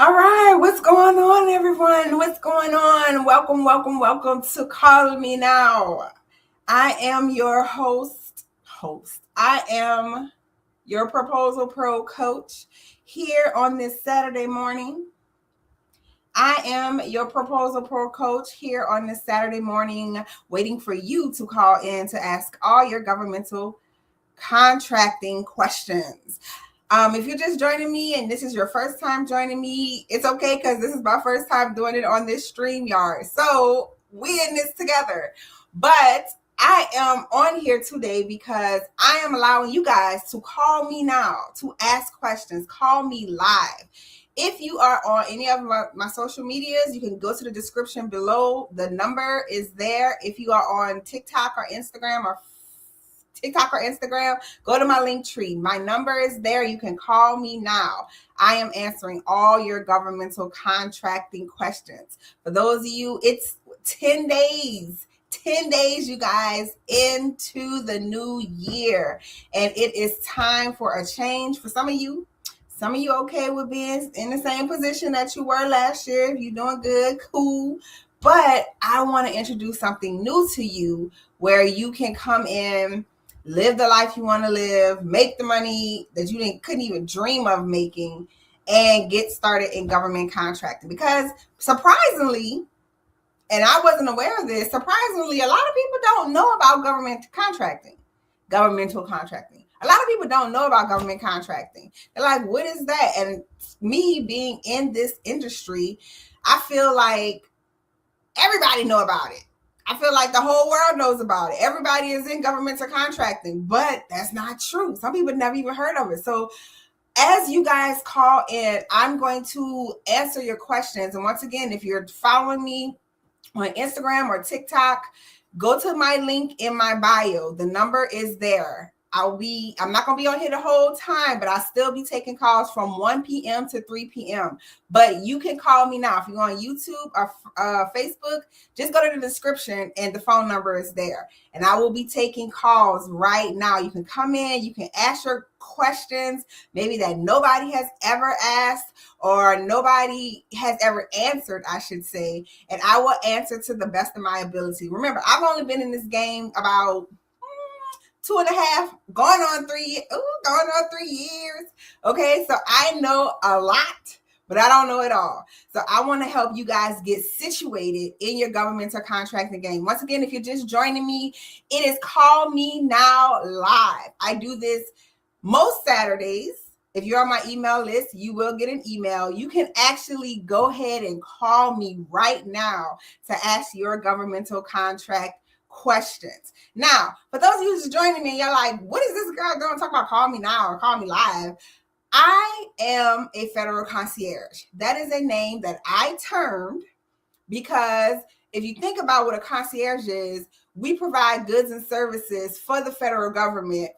All right, what's going on, everyone? What's going on? Welcome to Call Me Now. I am your host. I am your Proposal Pro coach here on this Saturday morning. I am your Proposal Pro coach here on this Saturday morning, waiting for you to call in to ask all your governmental contracting questions. If you're just joining me and this is your first time joining me, it's okay because this is my first time doing it on this StreamYard. So we in this together. But I am on here today because I am allowing you guys to call me now to ask questions. Call me live. If you are on any of my social medias, you can go to the description below. The number is there. If you are on TikTok or Instagram, go to my link tree. My number is there. You can call me now. I am answering all your governmental contracting questions. For those of you, it's 10 days. 10 days, you guys, into the new year. And it is time for a change. For some of you okay with being in the same position that you were last year. If you're doing good, cool. But I want to introduce something new to you where you can come in, live the life you want to live, make the money that you couldn't even dream of making, and get started in government contracting. Because surprisingly, and I wasn't aware of this, surprisingly, a lot of people don't know about governmental contracting. A lot of people don't know about government contracting. They're like, what is that? And me being in this industry, I feel like everybody know about it. I feel like the whole world knows about it. Everybody is in governmental contracting, but that's not true. Some people never even heard of it. So as you guys call in, I'm going to answer your questions. And once again, if you're following me on Instagram or TikTok, go to my link in my bio. The number is there. I'm not going to be on here the whole time, but I'll still be taking calls from 1 p.m. to 3 p.m. But you can call me now. If you're on YouTube or Facebook, just go to the description and the phone number is there. And I will be taking calls right now. You can come in, you can ask your questions, maybe that nobody has ever asked or nobody has ever answered, I should say. And I will answer to the best of my ability. Remember, I've only been in this game about 2.5, going on 3 years. Okay, so I know a lot, but I don't know it all. So I want to help you guys get situated in your governmental contracting game. Once again, if you're just joining me, it is Call Me Now Live. I do this most Saturdays. If you're on my email list, you will get an email. You can actually go ahead and call me right now to ask your governmental contract questions. Now, for those of you who's joining me, you're like, what is this girl doing? Talk about Call Me Now or Call Me Live. I am a federal concierge. That is a name that I termed because if you think about what a concierge is, we provide goods and services for the federal government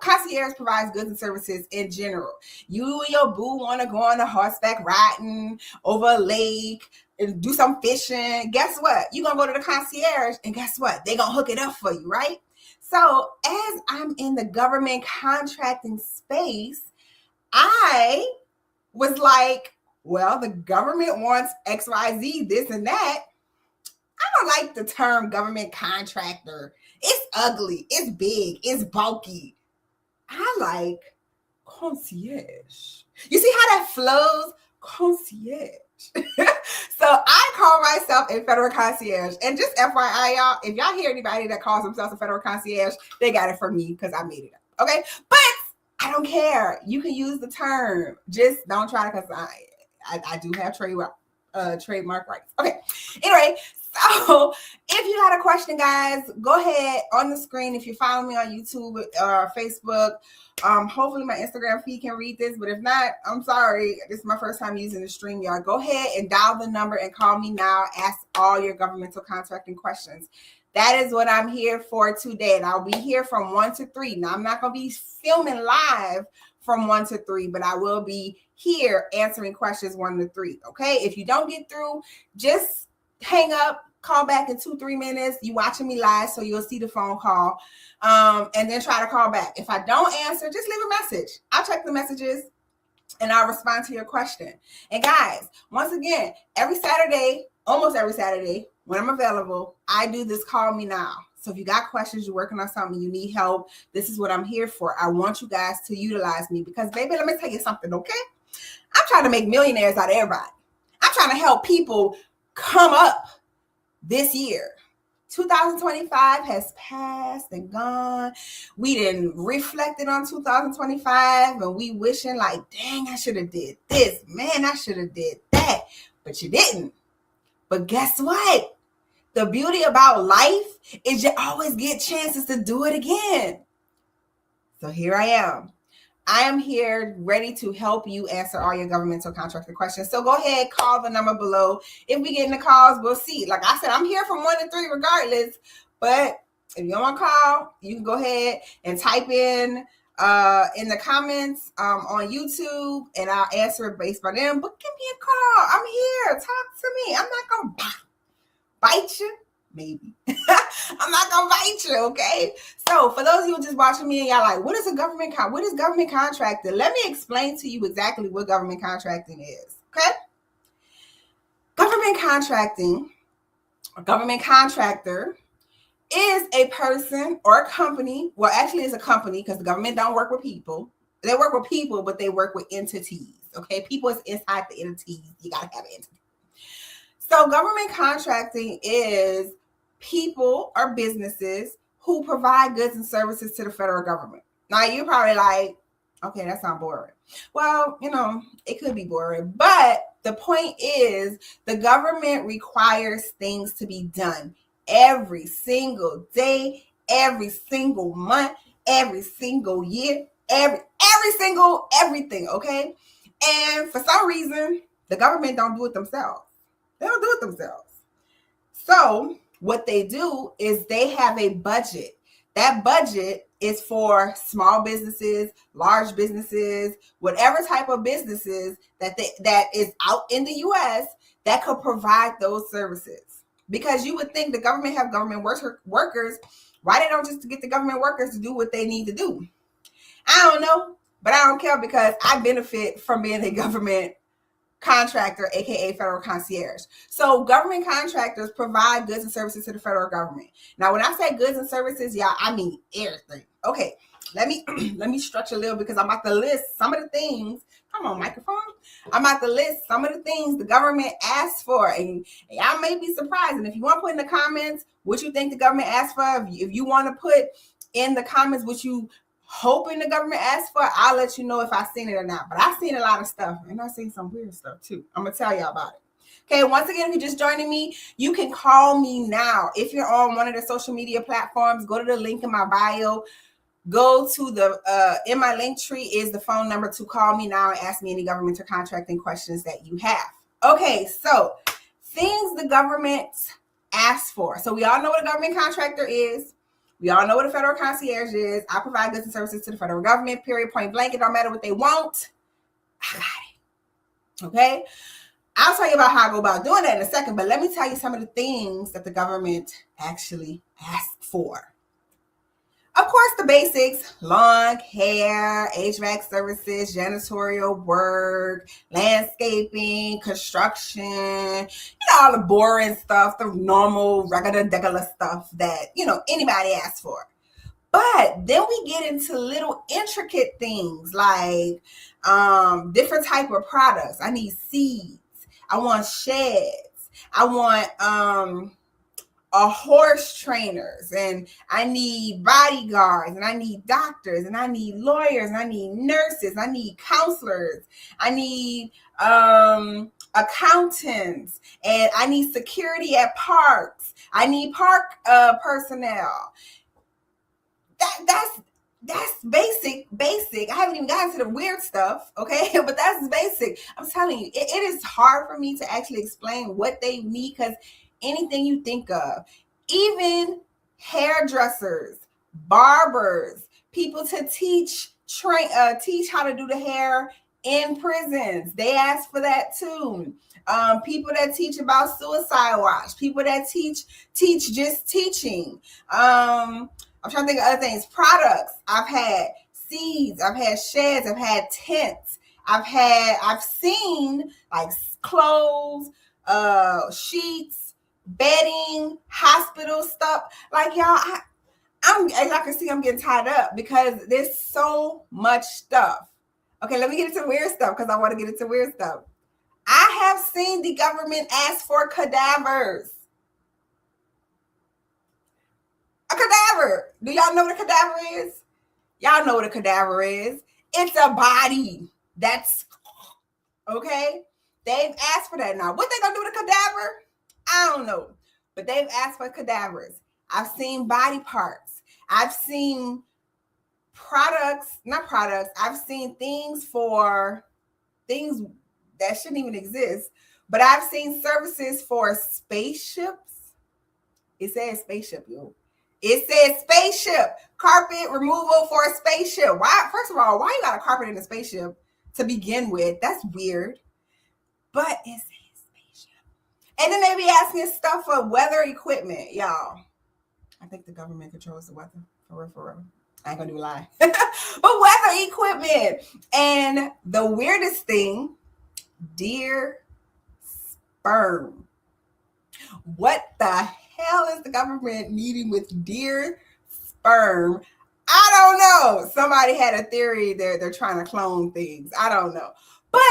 concierge provides goods and services in general. You and your boo want to go on a horseback riding over a lake and do some fishing. Guess what? You're going to go to the concierge and guess what? They're going to hook it up for you, right? So as I'm in the government contracting space, I was like, well, the government wants XYZ, this and that. I don't like the term government contractor. It's ugly. It's big. It's bulky. I like concierge. You see how that flows? Concierge. So I call myself a federal concierge. And just FYI, y'all, if y'all hear anybody that calls themselves a federal concierge, they got it from me because I made it up. Okay? But I don't care. You can use the term. Just don't try to, because I do have trademark rights. Okay. Anyway, so if you had a question, guys, go ahead on the screen. If you're following me on YouTube or Facebook, hopefully my Instagram feed can read this, but if not, I'm sorry. This is my first time using the StreamYard. Go ahead and dial the number and call me now. Ask all your governmental contracting questions. That is what I'm here for today. And I'll be here from 1 to 3. Now, I'm not going to be filming live from 1 to 3, but I will be here answering questions 1 to 3. Okay. If you don't get through, just hang up, call back in 2-3 minutes. You watching me live, so you'll see the phone call, and then try to call back. If I don't answer, just leave a message. I'll check the messages. and I'll respond to your question. And guys, once again, almost every Saturday, when I'm available, I do this Call Me Now. So if you got questions, you're working on something, you need help, this is what I'm here for. I want you guys to utilize me because, baby, let me tell you something, okay? I'm trying to make millionaires out of everybody. I'm trying to help people come up this year. 2025 has passed and gone. We didn't reflected on 2025 and we wishing like, dang, I should have did this. Man, I should have did that. But you didn't. But guess what? The beauty about life is you always get chances to do it again. So here I am. I am here ready to help you answer all your governmental contractor questions. So go ahead, call the number below. If we get in the calls, we'll see. Like I said, I'm here from 1 to 3 regardless. But if you don't want to call, you can go ahead and type in the comments on YouTube, and I'll answer it based on them. But give me a call. I'm here. Talk to me. I'm not going to bite you. Maybe. I'm not gonna bite you, okay? So for those of you just watching me and y'all like, what is government contracting? Let me explain to you exactly what government contracting is, okay? Government contracting, a government contractor is a person or a company. Well, actually it's a company because the government don't work with people. They work with people, but they work with entities, okay? People is inside the entities. You gotta have an entity. So government contracting is people or businesses who provide goods and services to the federal government. Now, you're probably like, okay, that sounds boring. Well, it could be boring, but the point is the government requires things to be done every single day, every single month, every single year, everything, okay? And for some reason, the government don't do it themselves. They don't do it themselves. So what they do is they have a budget. That budget is for small businesses, large businesses, whatever type of businesses that is out in the U.S. that could provide those services. Because you would think the government have government workers. Why they don't just get the government workers to do what they need to do? I don't know, but I don't care because I benefit from being a government contractor, aka Federal Concierge. So government contractors provide goods and services to the federal government. Now, when I say goods and services, y'all, I mean everything. Okay, let me stretch a little because I'm about to list some of the things. Come on, microphone. I'm about to list some of the things the government asks for, and y'all may be surprised. And if you want to put in the comments what you think the government asks for, if you want to put in the comments what you hoping the government asks for, I'll let you know if I've seen it or not. But I've seen a lot of stuff, and I've seen some weird stuff too. I'm gonna tell y'all about it. Okay, once again, if you're just joining me, you can call me now. If you're on one of the social media platforms, go to the link in my bio. Go to the in my link tree is the phone number to call me now and ask me any government or contracting questions that you have. Okay, so things the government asks for. So we all know what a government contractor is. We all know what a federal concierge is. I provide goods and services to the federal government, period, point blank. It don't matter what they want. I got it. Okay? I'll tell you about how I go about doing that in a second, but let me tell you some of the things that the government actually asks for. Of course, the basics: lawn, hair, HVAC services, janitorial work, landscaping, construction, all the boring stuff, the normal, regular stuff that, anybody asks for. But then we get into little intricate things like different type of products. I need seeds. I want sheds. I want horse trainers, and I need bodyguards, and I need doctors, and I need lawyers, and I need nurses, I need counselors, I need accountants, and I need security at parks. I need park personnel. That's basic. I haven't even gotten to the weird stuff, okay? But that's basic. I'm telling you, it is hard for me to actually explain what they need because anything you think of, even hairdressers, barbers, people to teach how to do the hair in prisons. They ask for that too. People that teach about suicide watch, people that teach just teaching. I'm trying to think of other things. Products. I've had seeds, I've had sheds, I've had tents. I've seen like clothes, sheets, bedding, hospital stuff. Like y'all, as y'all can see, I'm getting tied up because there's so much stuff. Okay, let me get into weird stuff because I want to get into weird stuff. I have seen the government ask for cadavers. A cadaver. Do y'all know what a cadaver is? Y'all know what a cadaver is. It's a body. That's okay. They've asked for that now. What they gonna do with a cadaver? I don't know. But they've asked for cadavers. I've seen body parts. I've seen I've seen things that shouldn't even exist. But I've seen services for spaceships. It says spaceship, yo. It says spaceship. Carpet removal for a spaceship. Why? First of all, why you got a carpet in a spaceship to begin with? That's weird. But it says spaceship. And then they be asking stuff for weather equipment, y'all. I think the government controls the weather. For real. I ain't gonna do a lie. But weather equipment. And the weirdest thing, deer sperm. What the hell is the government needing with deer sperm? I don't know. Somebody had a theory they're trying to clone things. I don't know. But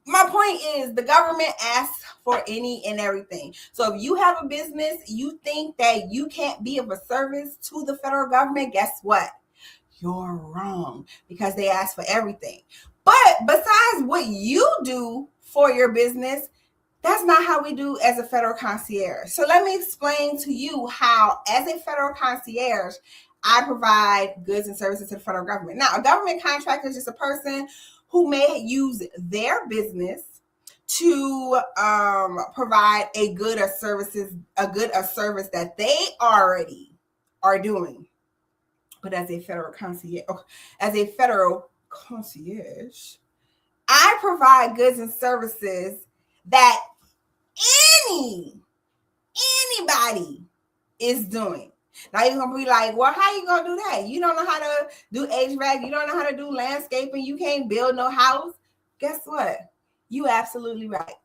my point is the government asks for any and everything. So if you have a business, you think that you can't be of a service to the federal government, guess what? You're wrong because they ask for everything. But besides what you do for your business, that's not how we do as a federal concierge. So let me explain to you how, as a federal concierge, I provide goods and services to the federal government. Now, a government contractor is just a person who may use their business to provide a good or service that they already are doing. But as a federal concierge, I provide goods and services that anybody is doing. Now you're gonna be like, well, how you gonna do that? You don't know how to do HVAC, you don't know how to do landscaping, you can't build no house. Guess what? You absolutely right.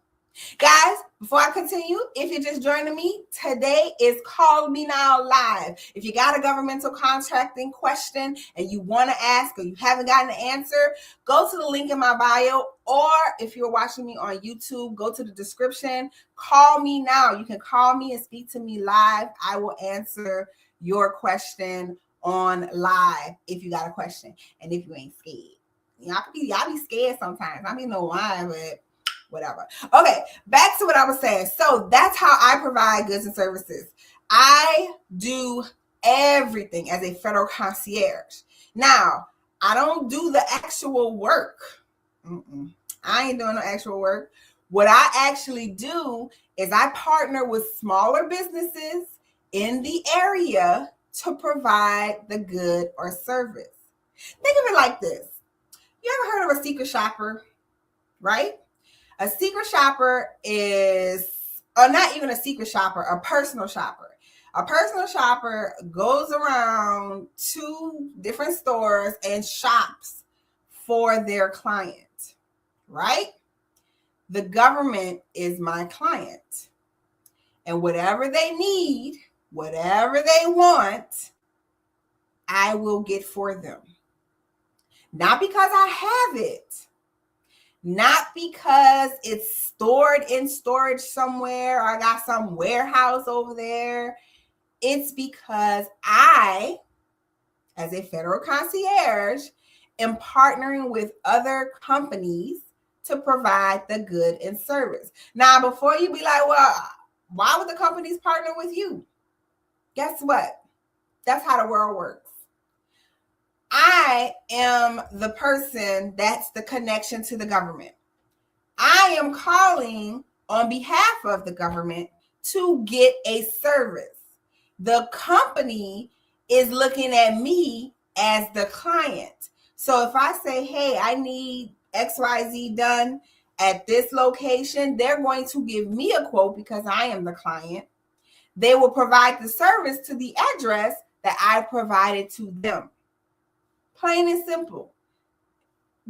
Guys, before I continue, if you're just joining me, today is Call Me Now Live. If you got a governmental contracting question and you want to ask or you haven't gotten an answer, go to the link in my bio, or if you're watching me on YouTube, go to the description. Call me now. You can call me and speak to me live. I will answer your question on live if you got a question and if you ain't scared. Y'all be scared sometimes. I don't know why, but whatever. Okay, back to what I was saying. So that's how I provide goods and services. I do everything as a federal concierge. Now, I don't do the actual work. I ain't doing no actual work. What I actually do is I partner with smaller businesses in the area to provide the good or service. Think of it like this. You ever heard of a secret shopper, right? A secret shopper is, or not even a secret shopper, a personal shopper. A personal shopper goes around to different stores and shops for their client, right? The government is my client. And whatever they need, whatever they want, I will get for them. Not because I have it. Not because it's stored in storage somewhere or I got some warehouse over there. It's because I, as a federal concierge, am partnering with other companies to provide the good and service. Now, before you be like, well, why would the companies partner with you? Guess what? That's how the world works. I am the person that's the connection to the government. I am calling on behalf of the government to get a service. The company is looking at me as the client. So if I say, hey, I need XYZ done at this location, they're going to give me a quote because I am the client. They will provide the service to the address that I provided to them. Plain and simple.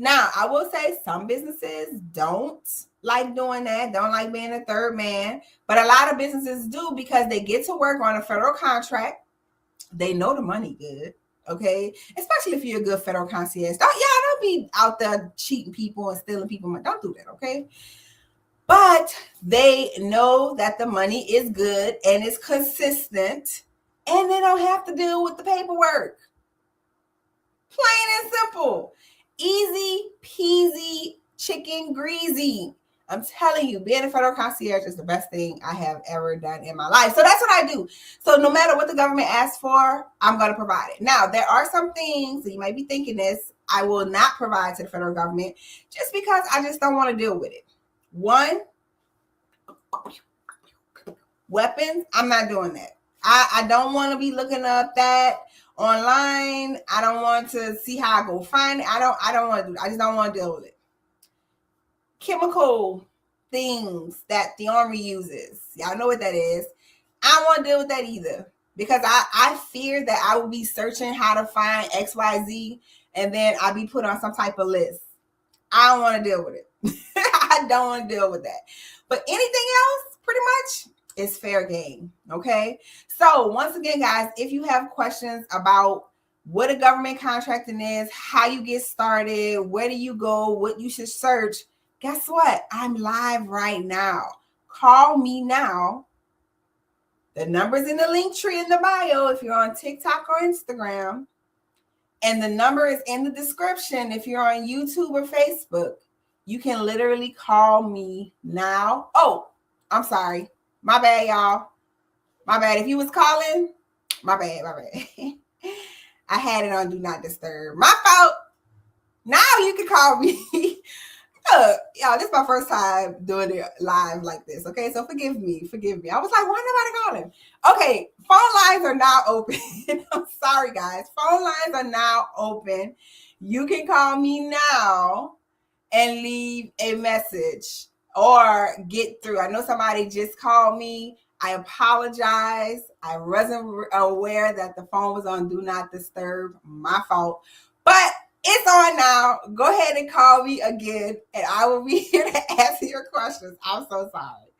Now, I will say some businesses don't like doing that, don't like being a third man, but a lot of businesses do because they get to work on a federal contract. They know the money good, okay? Especially if you're a good federal concierge. Don't be out there cheating people and stealing people money. Don't do that, okay? But they know that the money is good and it's consistent, and they don't have to deal with the paperwork. Plain and simple. Easy peasy chicken greasy. I'm telling you, being a federal concierge is the best thing I have ever done in my life. So that's what I do. So no matter what the government asks for, I'm going to provide it. Now, there are some things that you might be thinking this, I will not provide to the federal government just because I just don't want to deal with it. One, weapons, I'm not doing that. I don't want to be looking up that online. I don't want to see how I go find it. I don't want to do it. I just don't want to deal with it. Chemical things that the Army uses. Y'all know what that is. I don't want to deal with that either because I fear that I will be searching how to find XYZ and then I'll be put on some type of list. I don't want to deal with it. I don't want to deal with that. But anything else, pretty much, is fair game. Okay. So once again, guys, if you have questions about what a government contracting is, how you get started, where do you go, what you should search, guess what? I'm live right now. Call me now. The number's in the link tree in the bio if you're on TikTok or Instagram. And the number is in the description if you're on YouTube or Facebook. You can literally call me now. Oh, I'm sorry. My bad, y'all. My bad. If you was calling, my bad. I had it on Do Not Disturb. My fault. Now you can call me. Look, y'all, this is my first time doing it live like this, okay? So forgive me. I was like, why nobody calling? Okay, phone lines are now open. I'm sorry, guys. Phone lines are now open. You can call me now and leave a message or get through. I know somebody just called me. I apologize. I wasn't aware that the phone was on Do Not Disturb. My fault. But it's on now. Go ahead and call me again, and I will be here to answer your questions. I'm so sorry.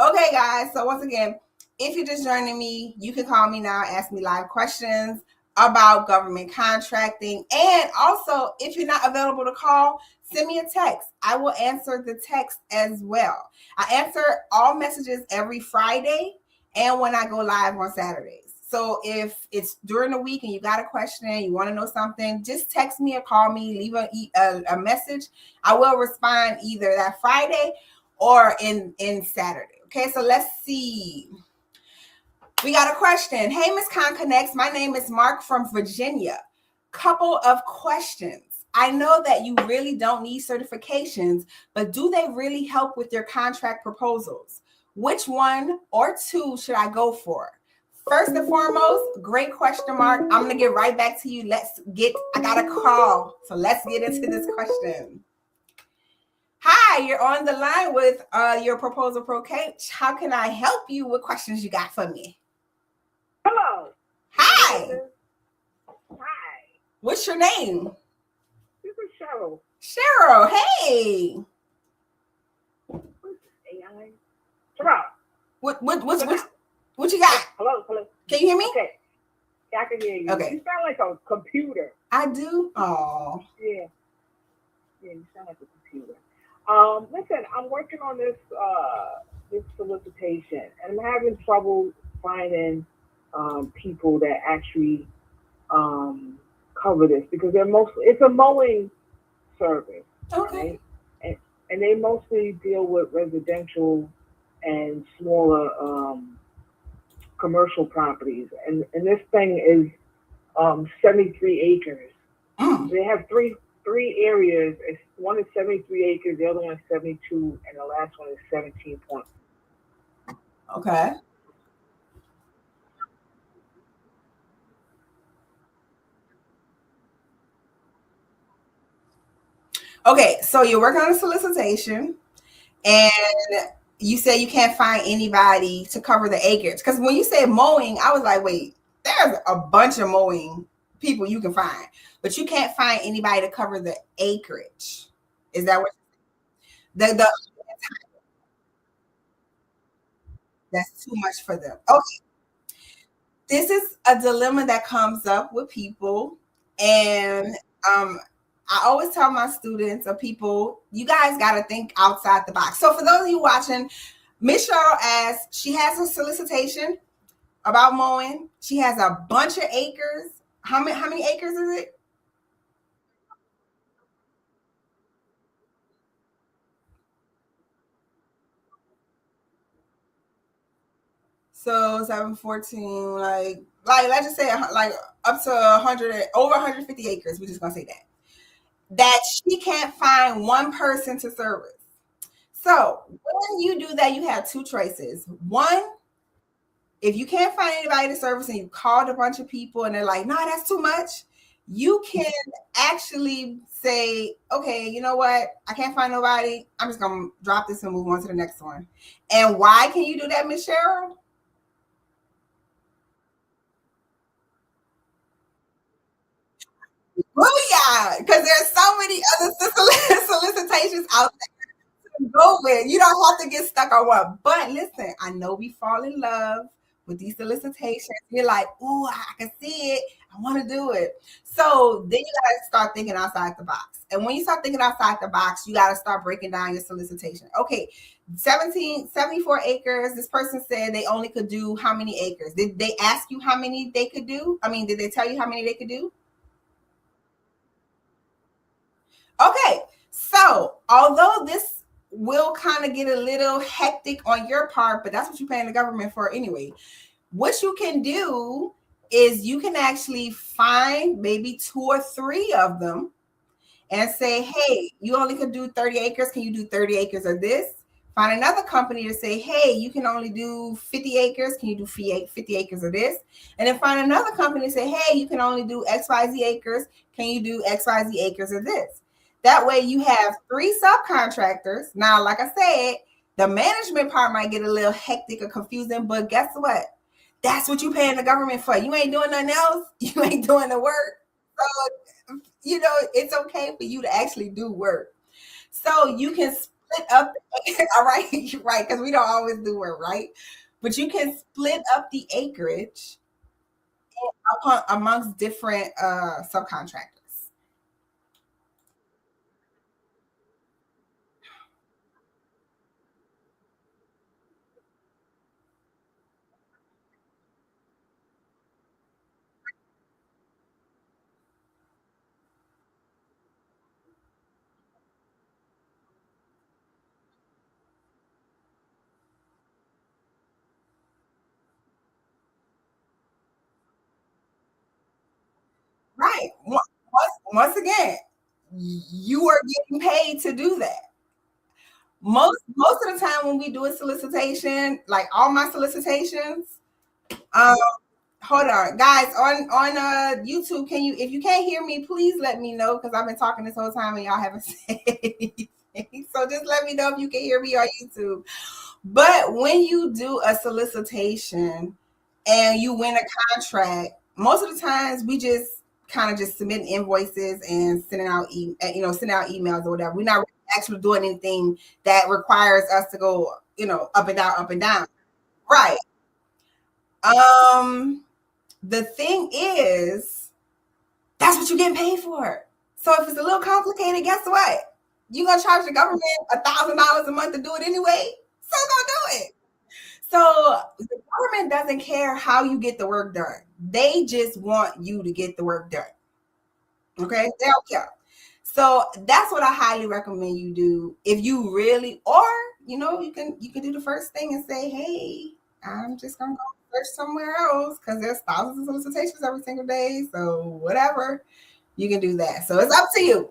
Okay, guys. So once again, if you're just joining me, you can call me now, ask me live questions about government contracting. And also, if you're not available to call, send me a text. I will answer the text as well. I answer all messages every Friday and when I go live on Saturdays. So if it's during the week and you got a question, you want to know something, just text me or call me, leave a message. I will respond either that Friday or in Saturday. Okay, so let's see. We got a question. Hey, Miss Con Connects. My name is Mark from Virginia. Couple of questions. I know that you really don't need certifications, but do they really help with your contract proposals? Which one or two should I go for? First and foremost, great question, Mark. I'm going to get right back to you. I got a call. So let's get into this question. Hi, you're on the line with your Proposal Pro Coach. How can I help you? What questions you got for me? Hello. Hi. Hi. What's your name? This is Cheryl. Cheryl, hey. What's AI? Cheryl. What you got? Hello. Can you hear me? Okay. Yeah, I can hear you. Okay. You sound like a computer. I do? Oh. Yeah, you sound like a computer. Listen, I'm working on this solicitation, and I'm having trouble finding people that actually cover this because it's a mowing service. Okay. Right? And they mostly deal with residential and smaller commercial properties. And this thing is 73 acres. They have three areas. One is 73 acres, the other one is 72, and the last one is 17 point. Okay. Okay, so you're working on a solicitation, and you say you can't find anybody to cover the acres. Because when you said mowing, I was like, wait, there's a bunch of mowing people you can find, but you can't find anybody to cover the acreage. Is that what the that's too much for them? Okay, this is a dilemma that comes up with people, and I always tell my students or people, you guys got to think outside the box. So for those of you watching, Miss Cheryl asks, she has a solicitation about mowing. She has a bunch of acres. How many acres is it? So 714, like let's just say like up to 100, over 150 acres. We're just gonna say that she can't find one person to service. So when you do that, you have two choices. One, if you can't find anybody to service and you called a bunch of people and they're like, no, that's too much, you can actually say, okay, you know what? I can't find nobody. I'm just going to drop this and move on to the next one. And why can you do that, Miss Cheryl? Booyah! Because there's so many other solicitations out go with. You don't have to get stuck on one. But listen, I know we fall in love with these solicitations. You're like, ooh, I can see it. I want to do it. So then you gotta start thinking outside the box. And when you start thinking outside the box, you gotta start breaking down your solicitation. Okay, 74 acres. This person said they only could do how many acres? Did they ask you how many they could do? I mean, did they tell you how many they could do? Okay, so although this will kind of get a little hectic on your part, but that's what you're paying the government for anyway. What you can do is you can actually find maybe two or three of them and say, hey, you only can do 30 acres. Can you do 30 acres of this? Find another company to say, hey, you can only do 50 acres. Can you do 50 acres of this? And then find another company to say, hey, you can only do XYZ acres. Can you do XYZ acres of this? That way you have three subcontractors. Now, like I said, the management part might get a little hectic or confusing, but guess what? That's what you're paying the government for. You ain't doing nothing else. You ain't doing the work. So, it's okay for you to actually do work. So you can split up, all right, right, because we don't always do work, right? But you can split up the acreage amongst different subcontractors. Right. Once again, you are getting paid to do that. Most of the time when we do a solicitation, like all my solicitations, um, hold on, guys, on YouTube, can you, if you can't hear me, please let me know because I've been talking this whole time and y'all haven't said anything. So just let me know if you can hear me on YouTube. But when you do a solicitation and you win a contract, most of the times we just kind of just submit invoices and sending out emails or whatever. We're not actually doing anything that requires us to go, up and down, up and down. Right. Um, the thing is, that's what you're getting paid for. So if it's a little complicated, guess what? You're gonna charge the government $1,000 a month to do it anyway. So don't do it. So the government doesn't care how you get the work done. They just want you to get the work done. Okay, they don't care. So that's what I highly recommend you do. If you really, or you can do the first thing and say, hey, I'm just gonna go search somewhere else because there's thousands of solicitations every single day. So whatever, you can do that. So it's up to you.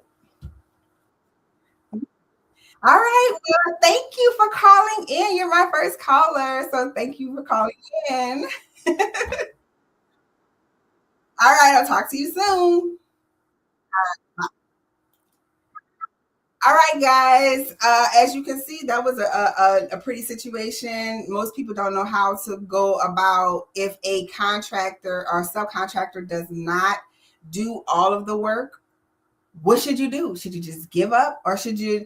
All right. Well, thank you for calling in. You're my first caller. So thank you for calling in. All right. I'll talk to you soon. All right, guys. As you can see, that was a pretty situation. Most people don't know how to go about if a contractor or subcontractor does not do all of the work, what should you do? Should you just give up, or should you,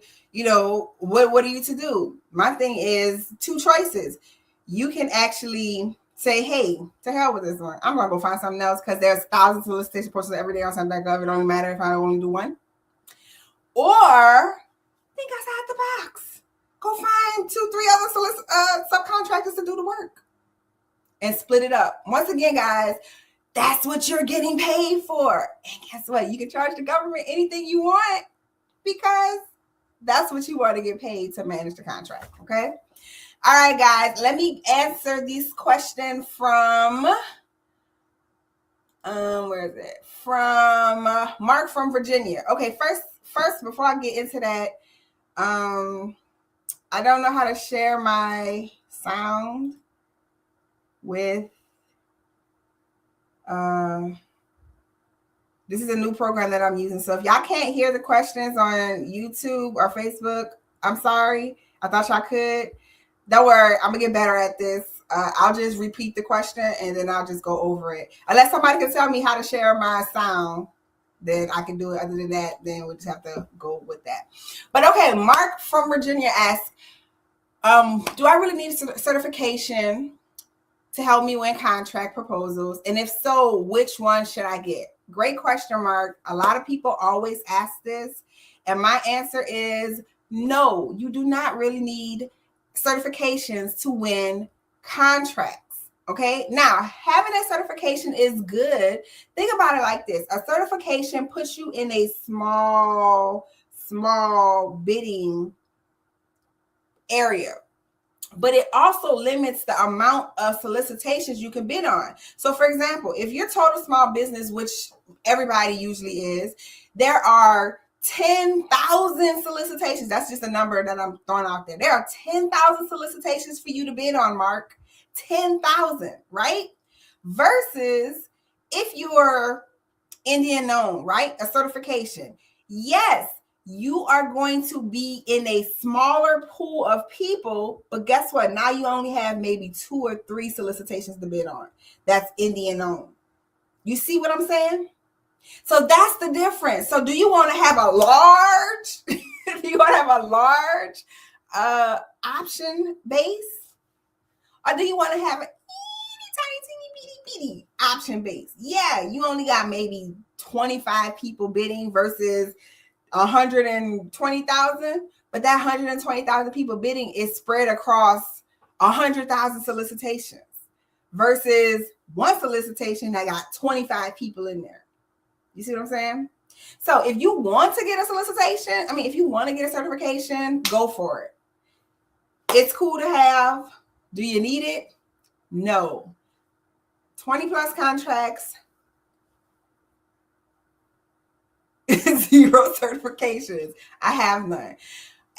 what are you to do? My thing is 2 choices. You can actually say, hey, to hell with this one. I'm going to go find something else because there's thousands of solicitation posted every day on SAM.gov. It don't matter if I only do one. Or think outside the box. Go find 2, 3 other subcontractors to do the work and split it up. Once again, guys, that's what you're getting paid for. And guess what? You can charge the government anything you want because that's what you want to get paid to manage the contract. Okay. All right, guys, let me answer this question from, where is it? From Mark from Virginia. Okay, first, before I get into that, I don't know how to share my sound with, this is a new program that I'm using. So if y'all can't hear the questions on YouTube or Facebook, I'm sorry. I thought y'all could. Don't worry, I'm gonna get better at this. I'll just repeat the question and then I'll just go over it. Unless somebody can tell me how to share my sound, then I can do it. Other than that, then we'll just have to go with that. But okay, Mark from Virginia asks, do I really need a certification to help me win contract proposals? And if so, which one should I get? Great question, Mark. A lot of people always ask this. And my answer is no, you do not really need certifications to win contracts. Okay. Now, having a certification is good. Think about it like this. A certification puts you in a small bidding area, but it also limits the amount of solicitations you can bid on. So for example, if you're total small business, which everybody usually is, there are 10,000 solicitations. That's just a number that I'm throwing out there. There are 10,000 solicitations for you to bid on, Mark. 10,000, right? Versus if you're Indian known, right? A certification. Yes, you are going to be in a smaller pool of people, but guess what? Now you only have maybe 2 or 3 solicitations to bid on. That's Indian known. You see what I'm saying? So that's the difference. So do you want to have a large, do you want to have a large option base? Or do you want to have a teeny, bitty option base? Yeah, you only got maybe 25 people bidding versus 120,000, but that 120,000 people bidding is spread across 100,000 solicitations versus one solicitation that got 25 people in there. You see what I'm saying? So if you want to get a solicitation, if you want to get a certification, go for it. It's cool to have. Do you need it? No. 20 plus contracts, 0 certifications. I have none.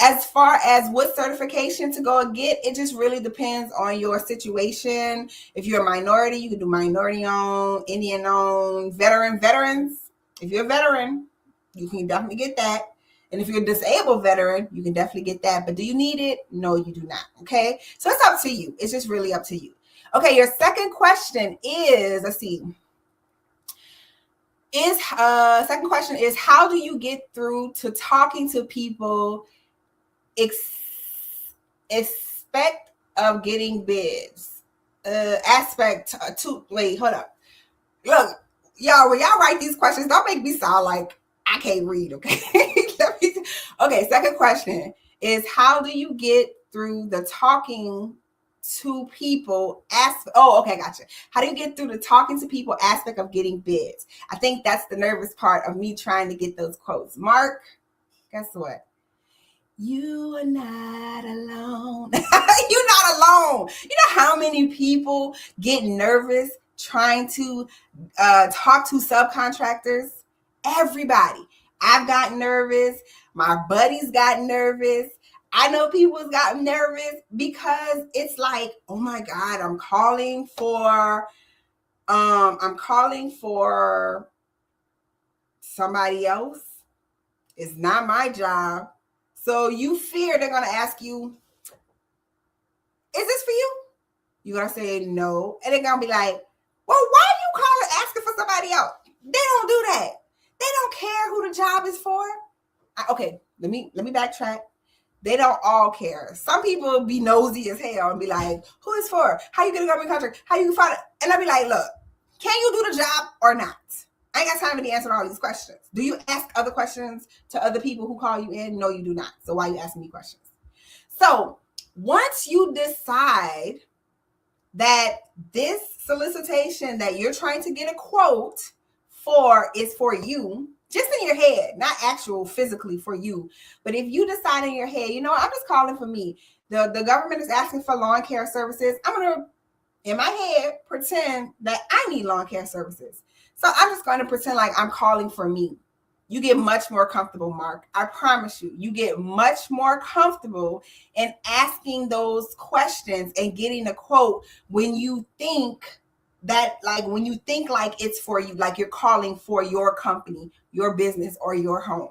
As far as what certification to go and get, it just really depends on your situation. If you're a minority, you can do minority owned, Indian owned, veterans. If you're a veteran, you can definitely get that. And if you're a disabled veteran, you can definitely get that. But do you need it? No, you do not. Okay. So it's up to you. It's just really up to you. Okay. Your second question is, second question is, how do you get through to talking to people expect of getting bids? Wait, hold up. Look, y'all, when y'all write these questions, don't make me sound like I can't read, okay? Okay, second question is, how do you get through the talking to people gotcha. How do you get through the talking to people aspect of getting bids? I think that's the nervous part of me trying to get those quotes. Mark, guess what? You are not alone. You're not alone. You know how many people get nervous trying to talk to subcontractors? Everybody. I've gotten nervous. My buddies got nervous. I know people's gotten nervous because it's like, oh my God, I'm calling for somebody else. It's not my job. So you fear they're going to ask you, is this for you? You're going to say no. And they're going to be like, well, why are you calling asking for somebody else? They don't do that. They don't care who the job is for. Okay, let me backtrack. They don't all care. Some people be nosy as hell and be like, who is for? How you get a government contract? How you find it? And I be like, look, can you do the job or not? I ain't got time to be answering all these questions. Do you ask other questions to other people who call you in? No, you do not. So why are you asking me questions? So once you decide that this solicitation that you're trying to get a quote for is for you, just in your head, not actual physically for you. But if you decide in your head, you know, I'm just calling for me. The government is asking for lawn care services. I'm going to, in my head, pretend that I need lawn care services. So I'm just going to pretend like I'm calling for me. You get much more comfortable, Mark. I promise you, you get much more comfortable in asking those questions and getting a quote when you think that, like, when you think like it's for you, like you're calling for your company, your business, or your home.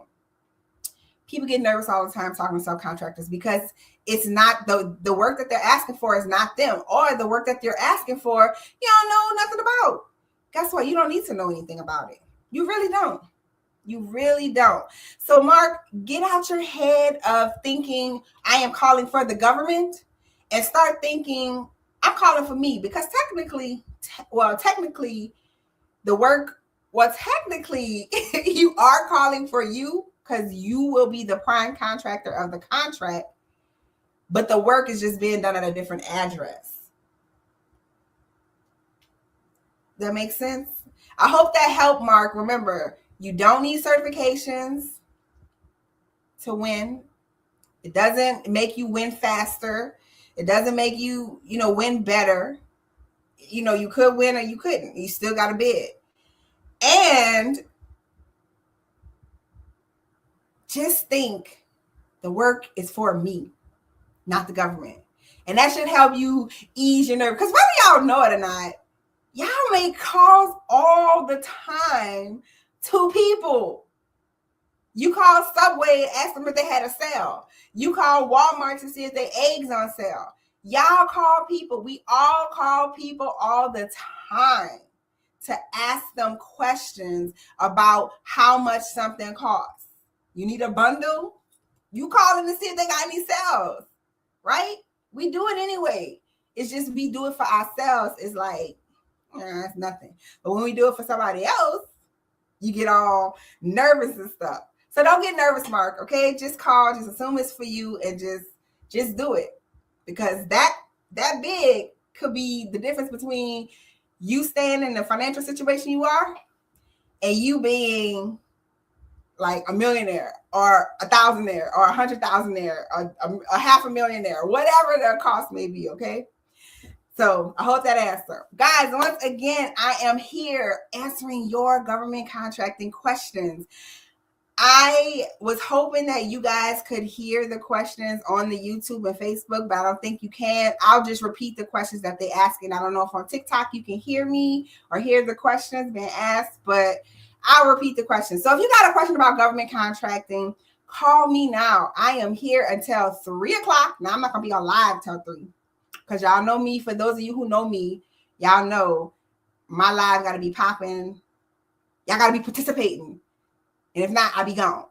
People get nervous all the time talking to subcontractors because it's not the work that they're asking for is not them, or the work that they're asking for, you don't know nothing about. Guess what? You don't need to know anything about it. You really don't. You really don't. So, Mark, get out your head of thinking I am calling for the government and start thinking I'm calling for me, because technically the work, technically you are calling for you because you will be the prime contractor of the contract, but the work is just being done at a different address. That makes sense? I hope that helped, Mark. Remember, you don't need certifications to win. It doesn't make you win faster. It doesn't make you, win better. You could win or you couldn't. You still got to bid. And just think the work is for me, not the government. And that should help you ease your nerve. Because whether y'all know it or not, y'all make calls all the time to people. You call Subway and ask them if they had a sale. You call Walmart to see if their eggs on sale. Y'all call people. We all call people all the time to ask them questions about how much something costs. You need a bundle? You call them to see if they got any sales, right? We do it anyway. It's just we do it for ourselves. It's like, it's nothing. But when we do it for somebody else, you get all nervous and stuff. So don't get nervous, Mark, okay? Just call, just assume it's for you, and just do it. Because that big could be the difference between you staying in the financial situation you are and you being like a millionaire or a thousandaire or 100,000aire or a $500,000, whatever the cost may be, okay? So I hope that answer. Guys, once again, I am here answering your government contracting questions. I was hoping that you guys could hear the questions on the YouTube and Facebook, but I don't think you can. I'll just repeat the questions that they ask. And I don't know if on TikTok you can hear me or hear the questions being asked, but I'll repeat the questions. So if you got a question about government contracting, call me now. I am here until 3 o'clock. Now, I'm not going to be on live till 3 because y'all know me. For those of you who know me, y'all know my live got to be popping. Y'all got to be participating. And if not, I'll be gone.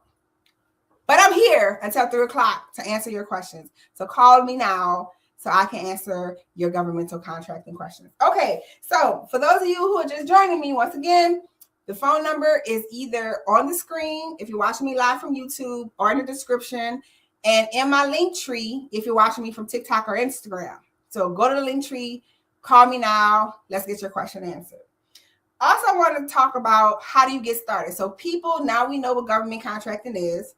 But I'm here until 3 o'clock to answer your questions. So call me now so I can answer your governmental contracting questions. Okay, so for those of you who are just joining me, once again, the phone number is either on the screen if you're watching me live from YouTube, or in the description, and in my link tree if you're watching me from TikTok or Instagram. So go to the link tree, call me now. Let's get your question answered. Also, I want to talk about how do you get started. So people, now we know what government contracting is.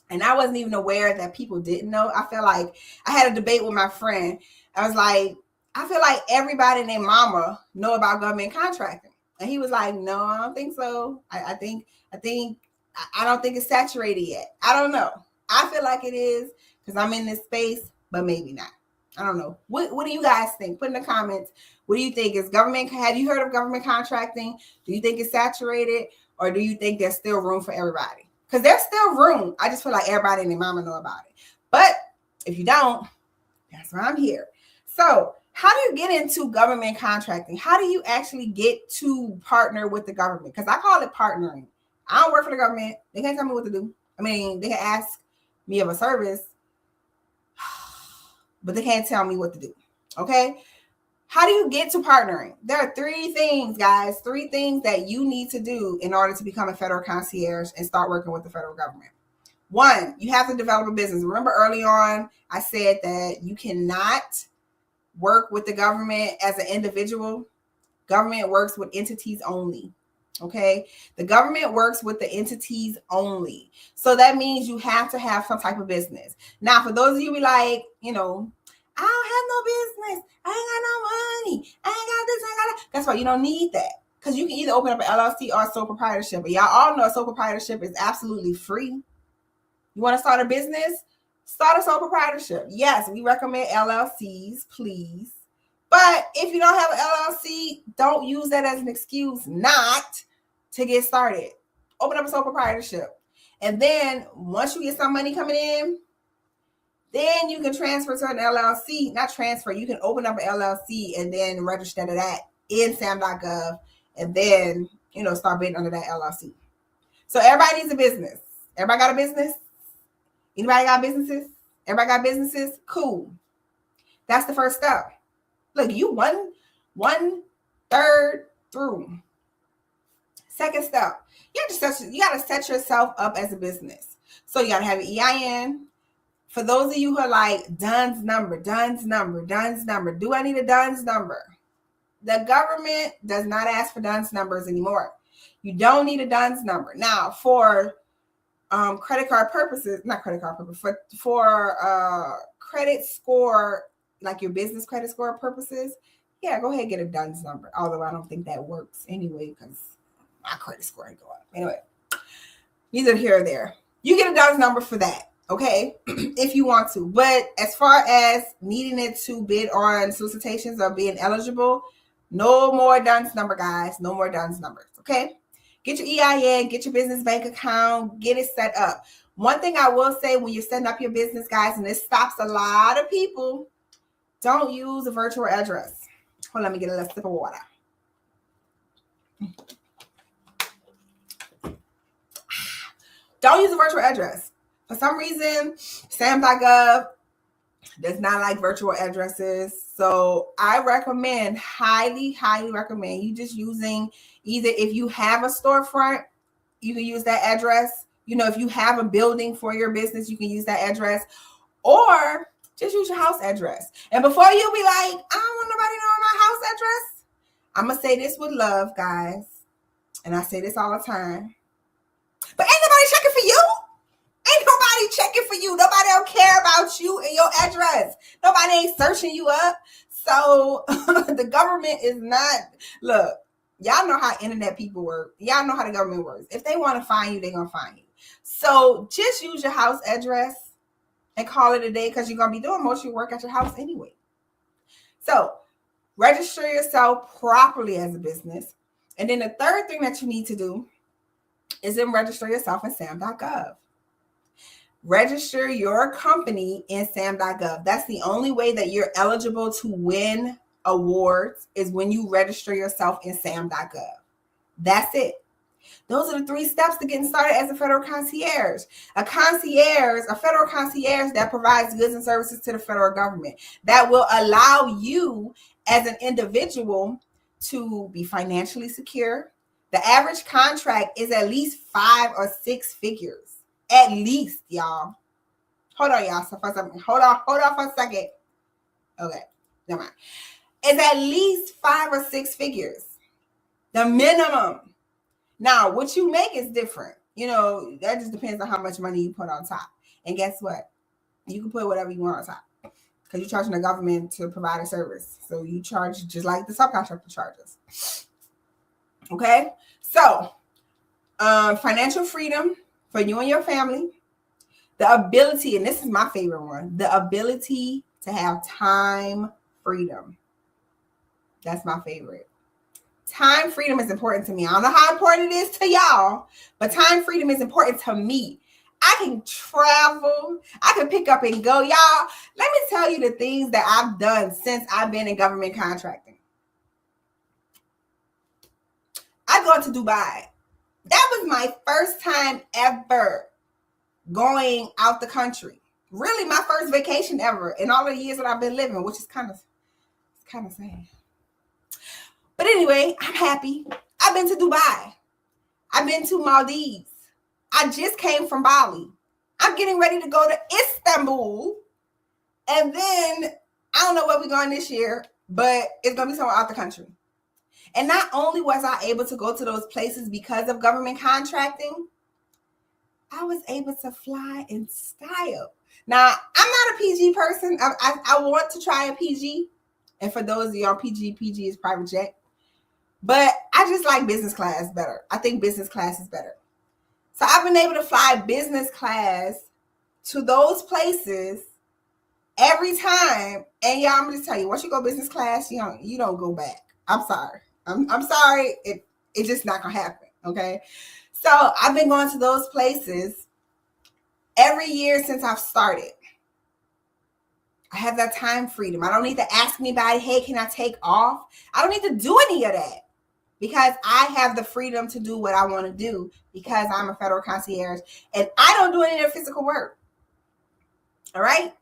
And I wasn't even aware that people didn't know. I feel like I had a debate with my friend. I was like, I feel like everybody and their mama know about government contracting. And he was like, no, I don't think so. I don't think it's saturated yet. I don't know. I feel like it is because I'm in this space, but maybe not. I don't know. What do you guys think? Put in the comments. What do you think? Have you heard of government contracting? Do you think it's saturated, or do you think there's still room for everybody? Because there's still room. I just feel like everybody and their mama know about it. But if you don't, that's why I'm here. So how do you get into government contracting? How do you actually get to partner with the government? Because I call it partnering. I don't work for the government. They can't tell me what to do. I mean, they can ask me of a service, but they can't tell me what to do. Okay? How do you get to partnering? There are 3 things, guys. 3 things that you need to do in order to become a federal concierge and start working with the federal government. 1, you have to develop a business. Remember early on, I said that you cannot work with the government as an individual. Government works with entities only. Okay. The government works with the entities only. So that means you have to have some type of business. Now, for those of you who be like, I don't have no business. I ain't got no money. I ain't got this. I ain't got that. Guess what? You don't need that. Because you can either open up an LLC or a sole proprietorship. But y'all all know a sole proprietorship is absolutely free. You want to start a business? Start a sole proprietorship. Yes, we recommend LLCs, please. But if you don't have an LLC, don't use that as an excuse not to get started. Open up a sole proprietorship. And then once you get some money coming in, then you can transfer to an LLC. Not transfer. You can open up an LLC and then register to that in SAM.gov. And then, start bidding under that LLC. So everybody needs a business. Everybody got a business? Anybody got businesses? Everybody got businesses? Cool. That's the first step. Look, you one third through. Second step, you got to set yourself up as a business. So you got to have an EIN. For those of you who are like, DUNS number. Do I need a DUNS number? The government does not ask for DUNS numbers anymore. You don't need a DUNS number. Now, for credit card purposes, not credit card purposes, for credit score, like your business credit score purposes, yeah, go ahead and get a DUNS number. Although I don't think that works anyway because my credit score ain't go up. Anyway, neither here or there. You get a DUNS number for that, okay, if you want to. But as far as needing it to bid on solicitations or being eligible, no more DUNS number, guys. No more DUNS numbers, okay? Get your EIN, get your business bank account, get it set up. One thing I will say when you're setting up your business, guys, and this stops a lot of people, don't use a virtual address. Hold on, let me get a little sip of water. Don't use a virtual address. For some reason, SAM.gov does not like virtual addresses. So I recommend, highly recommend you just using either, if you have a storefront, you can use that address. If you have a building for your business, you can use that address, or just use your house address. And before you be like, I don't want nobody knowing my house address, I'm going to say this with love, guys. And I say this all the time. But ain't nobody checking for you. Ain't nobody checking for you. Nobody don't care about you and your address. Nobody ain't searching you up. So the government is not, look, y'all know how internet people work. Y'all know how the government works. If they want to find you, they're going to find you. So just use your house address and call it a day because you're going to be doing most of your work at your house anyway. So register yourself properly as a business. And then the third thing that you need to do is then register yourself in SAM.gov. Register your company in SAM.gov. That's the only way that you're eligible to win awards is when you register yourself in SAM.gov. That's it. Those are the 3 steps to getting started as a federal concierge. A federal concierge that provides goods and services to the federal government that will allow you as an individual to be financially secure. The average contract is at least 5 or 6 figures. At least, y'all. Hold on, y'all. Hold on for a second. Okay, never mind. It's at least 5 or 6 figures. The minimum. Now, what you make is different. That just depends on how much money you put on top. And guess what? You can put whatever you want on top. Because you're charging the government to provide a service. So you charge just like the subcontractor charges. Okay? So, financial freedom for you and your family. The ability, and this is my favorite one, the ability to have time freedom. That's my favorite. Time freedom is important to me. I don't know how important it is to y'all, but time freedom is important to me. I can travel. I can pick up and go. Y'all, let me tell you the things that I've done since I've been in government contracting. I've gone to Dubai. That was my first time ever going out the country. Really, my first vacation ever in all the years that I've been living, which is kind of sad. But anyway, I'm happy. I've been to Dubai. I've been to Maldives. I just came from Bali. I'm getting ready to go to Istanbul. And then I don't know where we're going this year, but it's going to be somewhere out the country. And not only was I able to go to those places because of government contracting, I was able to fly in style. Now, I'm not a PG person. I want to try a PG. And for those of y'all, PG is private jet. But I just like business class better. I think business class is better. So I've been able to fly business class to those places every time. And y'all, I'm going to tell you, once you go business class, you don't go back. I'm sorry. I'm sorry. It's just not going to happen. Okay. So I've been going to those places every year since I've started. I have that time freedom. I don't need to ask anybody, hey, can I take off? I don't need to do any of that because I have the freedom to do what I want to do because I'm a federal concierge and I don't do any of the physical work. All right.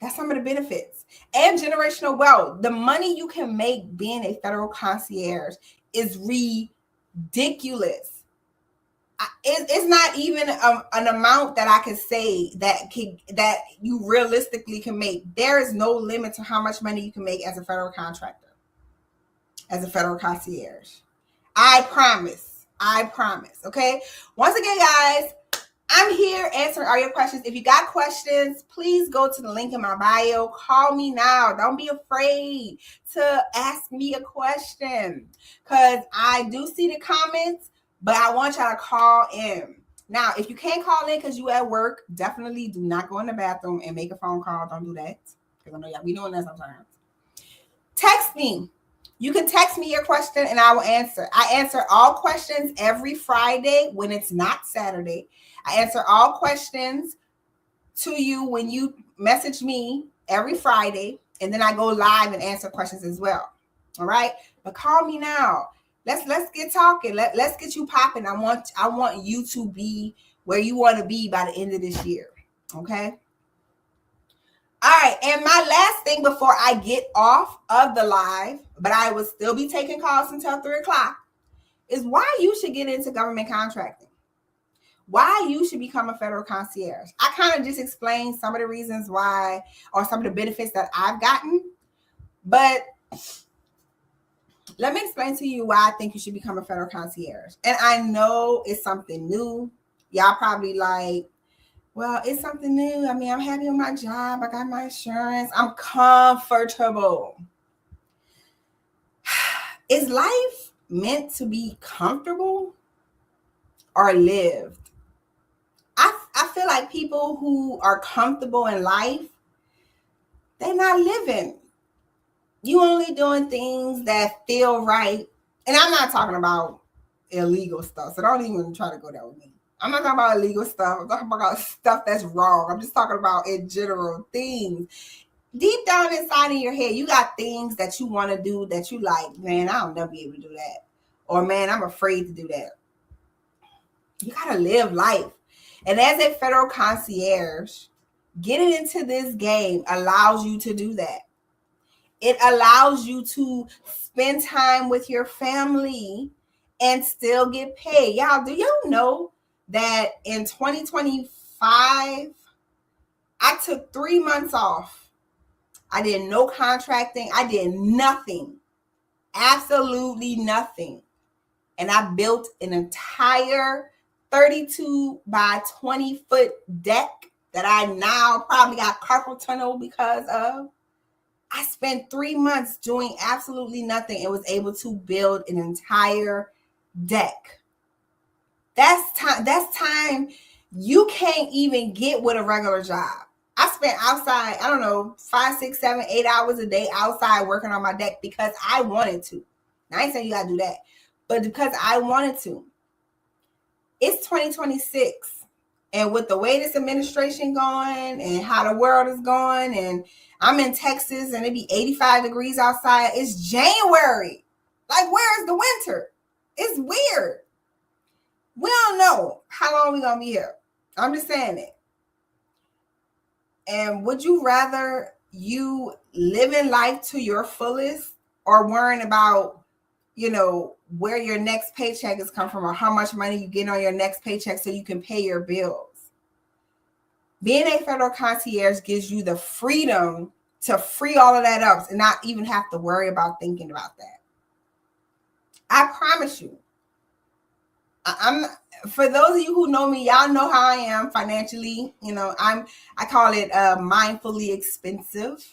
That's some of the benefits. And generational wealth. The money you can make being a federal concierge is ridiculous. It's not even an amount that I could say that you realistically can make. There is no limit to how much money you can make as a federal contractor, as a federal concierge. I promise. Okay. Once again, guys, I'm here answering all your questions. If you got questions, please go to the link in my bio. Call me now. Don't be afraid to ask me a question because I do see the comments, but I want y'all to call in. Now, if you can't call in because you at work, definitely do not go in the bathroom and make a phone call. Don't do that because I know y'all be doing that sometimes. Text me. You can text me your question and I will answer. I answer all questions every Friday when it's not Saturday. I answer all questions to you when you message me every Friday, and then I go live and answer questions as well. All right, but call me now. Let's get talking. Let's get you popping. I want you to be where you want to be by the end of this year. Okay. All right, and my last thing before I get off of the live, but I will still be taking calls until 3:00, is why you should get into government contracting. Why you should become a federal concierge. I kind of just explained some of the reasons why, or some of the benefits that I've gotten, but let me explain to you why I think you should become a federal concierge. And I know it's something new. Y'all probably like, well, it's something new. I mean, I'm happy with my job. I got my insurance. I'm comfortable. Is life meant to be comfortable or lived? I feel like people who are comfortable in life, they're not living. You only doing things that feel right. And I'm not talking about illegal stuff. So don't even try to go there with me. I'm not talking about illegal stuff. I'm talking about stuff that's wrong. I'm just talking about in general things. Deep down inside of your head, you got things that you want to do that you like, man, I'll never be able to do that. Or man, I'm afraid to do that. You got to live life. And as a federal concierge, getting into this game allows you to do that. It allows you to spend time with your family and still get paid. Y'all, do y'all know that in 2025, I took 3 months off. I did no contracting. I did nothing. Absolutely nothing. And I built an entire 32 by 20 foot deck that I now probably got carpal tunnel because of. I spent 3 months doing absolutely nothing and was able to build an entire deck. That's time you can't even get with a regular job. I spent outside, I don't know, 5, 6, 7, 8 hours a day outside working on my deck because I wanted to. Now, I ain't saying you gotta do that, but because I wanted to. It's 2026. And with the way this administration going and how the world is going, and I'm in Texas and it be 85 degrees outside, it's January. Like, where's the winter? It's weird. We don't know how long we gonna be here. I'm just saying it. And would you rather you living life to your fullest or worrying about, where your next paycheck is come from or how much money you get on your next paycheck so you can pay your bills? Being a federal concierge gives you the freedom to free all of that up and not even have to worry about thinking about that. I promise you. I'm For those of you who know me, y'all know how I am financially. I call it mindfully expensive.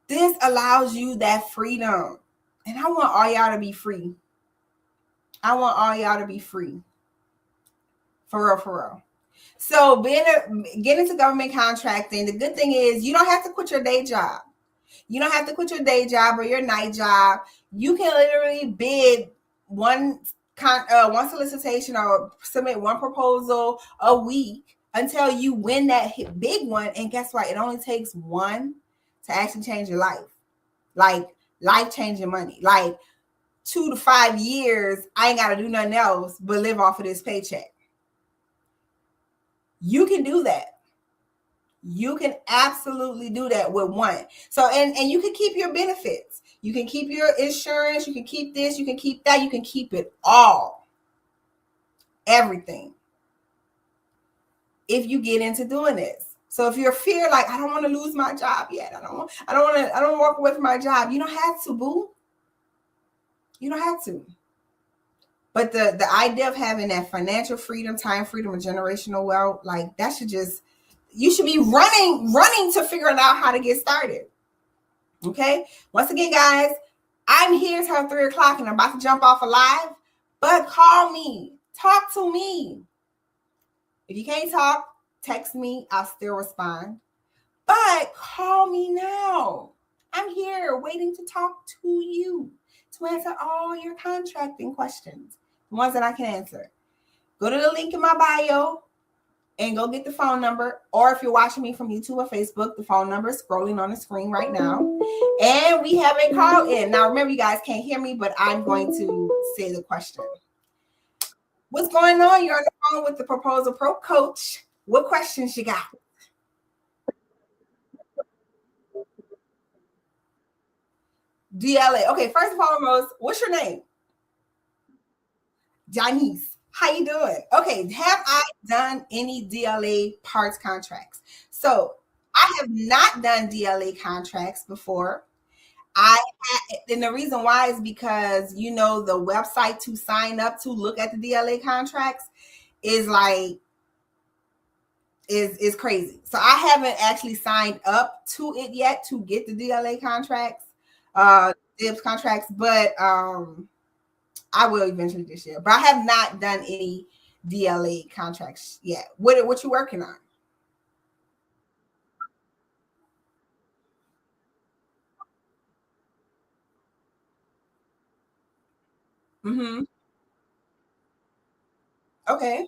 This allows you that freedom. And I want all y'all to be free. I want all y'all to be free. For real, for real. So getting into government contracting, the good thing is you don't have to quit your day job. You don't have to quit your day job or your night job. You can literally bid one solicitation or submit one proposal a week until you win that big one. And guess what? It only takes one to actually change your life. Like life-changing money. Like 2 to 5 years, I ain't got to do nothing else but live off of this paycheck. You can do that. You can absolutely do that with one. So, and you can keep your benefits. You can keep your insurance. You can keep this. You can keep that. You can keep it all. Everything. If you get into doing this. So if you're fear, like, I don't want to lose my job yet. I don't want to walk away from my job. You don't have to, boo. You don't have to. But the idea of having that financial freedom, time freedom, and generational wealth, like that should just, you should be running to figure out how to get started. Okay. Once again, guys, I'm here till 3:00 and I'm about to jump off alive, but call me, talk to me. If you can't talk, text me. I'll still respond, but call me now. I'm here waiting to talk to you, to answer all your contracting questions, the ones that I can answer. Go to the link in my bio and go get the phone number. Or if you're watching me from YouTube or Facebook, the phone number is scrolling on the screen right now. And we have a call in. Now, remember, you guys can't hear me, but I'm going to say the question. What's going on? You're on the phone with the Proposal Pro Coach. What questions you got? DLA. Okay, first and foremost, what's your name? Janice. How you doing? Okay, have I done any DLA parts contracts? So I have not done DLA contracts before. And the reason why is because the website to sign up to look at the DLA contracts is like is crazy. So I haven't actually signed up to it yet to get the DLA contracts, DIBS contracts, but I will eventually this year. But I have not done any DLA contracts yet. What you working on? Mm-hmm. Okay.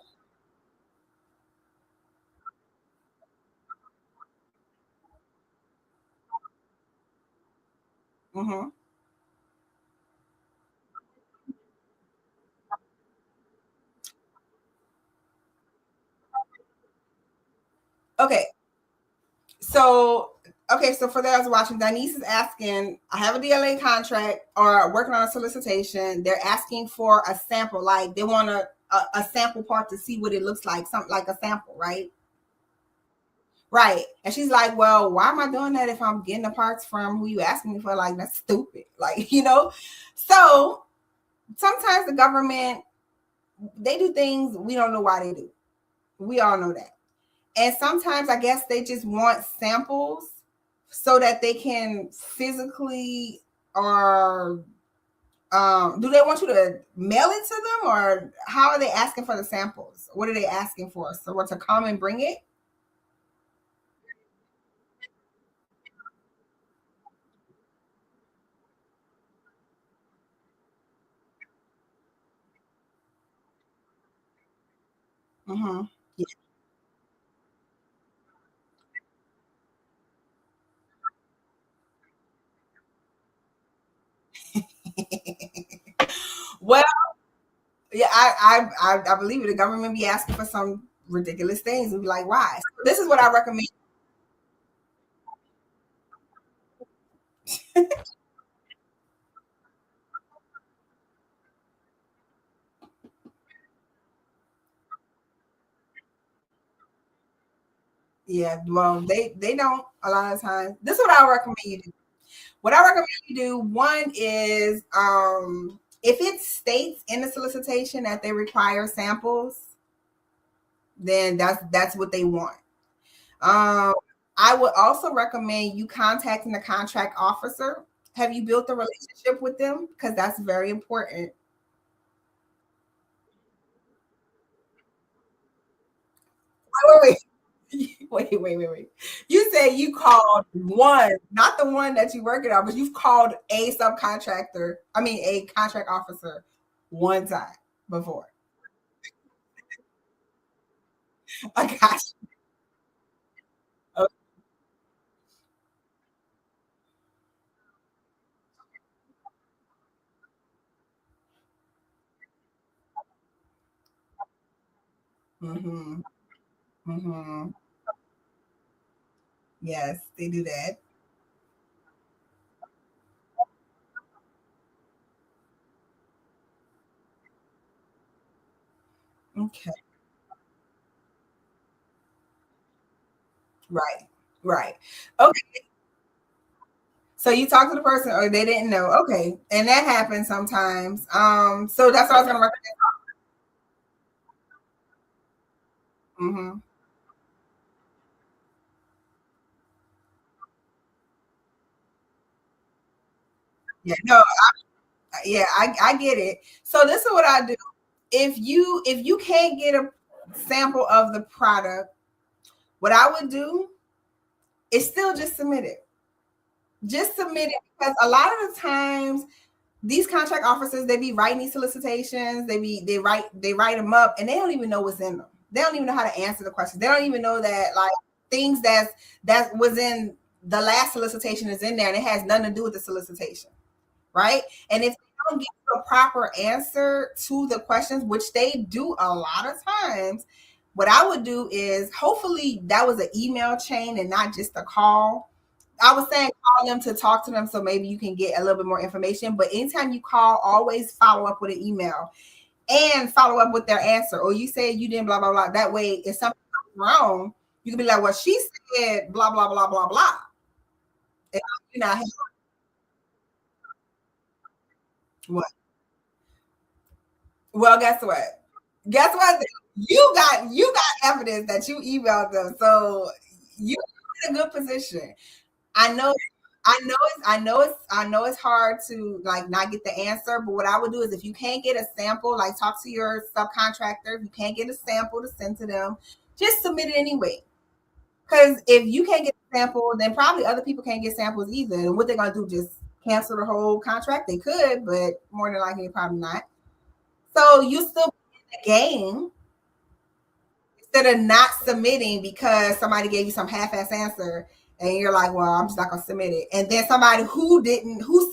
Mm-hmm. Okay. So for those watching, Denise is asking, I have a DLA contract or working on a solicitation. They're asking for a sample, like they want a sample part to see what it looks like, something like a sample, right? Right. And she's like, well, why am I doing that if I'm getting the parts from who you asking me for? Like, that's stupid. Like, So sometimes the government, they do things we don't know why they do. We all know that. And sometimes I guess they just want samples so that they can physically, or do they want you to mail it to them, or how are they asking for the samples? What are they asking for? So what, to come and bring it? Mm-hmm. Well, yeah, I believe it. The government be asking for some ridiculous things and be like, why? So this is what I recommend. Yeah, well, they don't a lot of times. This is what I recommend you do. What I recommend you do, one is if it states in the solicitation that they require samples, then that's what they want. Um, I would also recommend you contacting the contract officer. Have you built a relationship with them? Because that's very important. Wait, wait. You say you called one, not the one that you're working on, but you've called a subcontractor, I mean, a contract officer one time before. I got you. Mm-hmm. Mm-hmm. Yes, they do that. Okay. Right. Right. Okay. So you talk to the person or they didn't know. Okay. And that happens sometimes. So that's what I was gonna recommend. Mm-hmm. Yeah, no, yeah, I get it. So this is what I do. If you can't get a sample of the product, what I would do is still just submit it. Just submit it because a lot of the times these contract officers they be writing these solicitations, they write them up and they don't even know what's in them. They don't even know how to answer the questions. They don't even know that like things that was in the last solicitation is in there and it has nothing to do with the solicitation, right? And if they don't give you a proper answer to the questions, which they do a lot of times, what I would do is hopefully that was an email chain and not just a call. I was saying call them to talk to them so maybe you can get a little bit more information. But anytime you call, always follow up with an email and follow up with their answer. Or you said you didn't blah blah blah. That way, if something goes wrong, you can be like, well, she said blah blah blah blah blah. And you're not what? Well, guess what? Guess what? You got evidence that you emailed them, so you're in a good position. I know, I know it's hard to like not get the answer. But what I would do is if you can't get a sample, like talk to your subcontractor. If you can't get a sample to send to them, just submit it anyway. Because if you can't get a sample, then probably other people can't get samples either. And what they're gonna do, just cancel the whole contract? They could, but more than likely, probably not. So you still in the game instead of not submitting because somebody gave you some half-ass answer and you're like, well, I'm just not gonna submit it. And then somebody who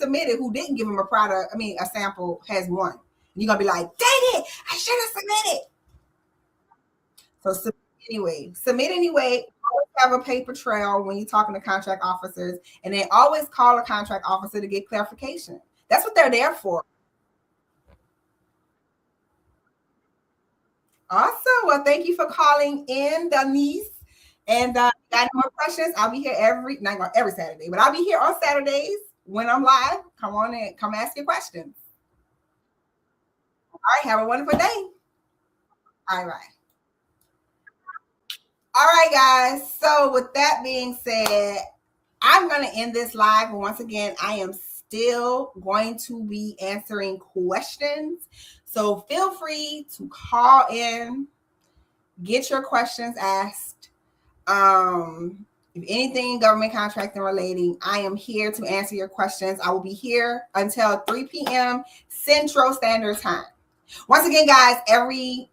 submitted, who didn't give them a product, I mean a sample has won. And you're gonna be like, dang it, I should have submitted. So submit anyway. Always have a paper trail when you're talking to contract officers, and then always call a contract officer to get clarification. That's what they're there for. Awesome. Well, thank you for calling in, Denise. And got any more questions? I'll be here not every Saturday, but I'll be here on Saturdays when I'm live. Come on in, come ask your questions. All right. Have a wonderful day. All right. All right, guys. So, with that being said, I'm going to end this live. But once again, I am still going to be answering questions. So, feel free to call in, get your questions asked. If anything government contracting relating, I am here to answer your questions. I will be here until 3 p.m. Central Standard Time. Once again, guys, every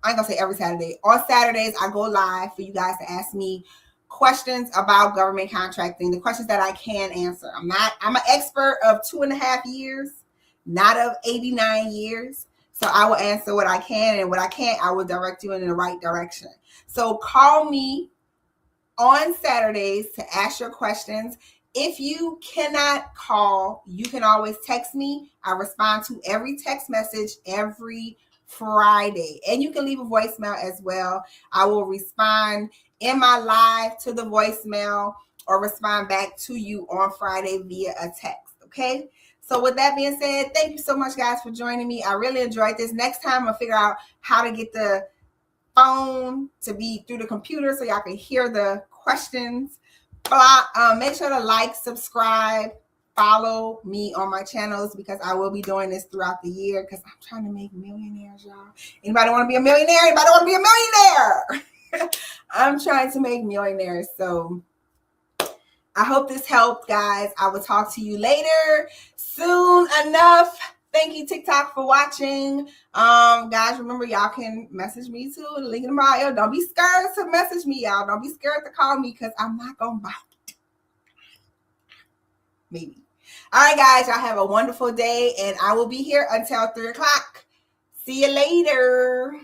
I ain't gonna say every Saturday. On Saturdays, I go live for you guys to ask me questions about government contracting, the questions that I can answer. I'm an expert of 2.5 years, not of 89 years. So I will answer what I can, and what I can't, I will direct you in the right direction. So call me on Saturdays to ask your questions. If you cannot call, you can always text me. I respond to every text message every Friday. And you can leave a voicemail as well. I will respond in my live to the voicemail or respond back to you on Friday via a text. Okay? So with that being said, thank you so much, guys, for joining me. I really enjoyed this. Next time, I'll figure out how to get the phone to be through the computer so y'all can hear the questions. Make sure to like, subscribe, follow me on my channels, because I will be doing this throughout the year, because I'm trying to make millionaires, y'all. Anybody want to be a millionaire? Anybody want to be a millionaire? I'm trying to make millionaires. So I hope this helped, guys. I will talk to you later soon enough. Thank you, TikTok, for watching. Guys, remember, y'all can message me too. The link in the bio. Don't be scared to message me, y'all. Don't be scared to call me, because I'm not going to bite. Maybe. All right, guys. Y'all have a wonderful day, and I will be here until 3 o'clock. See you later.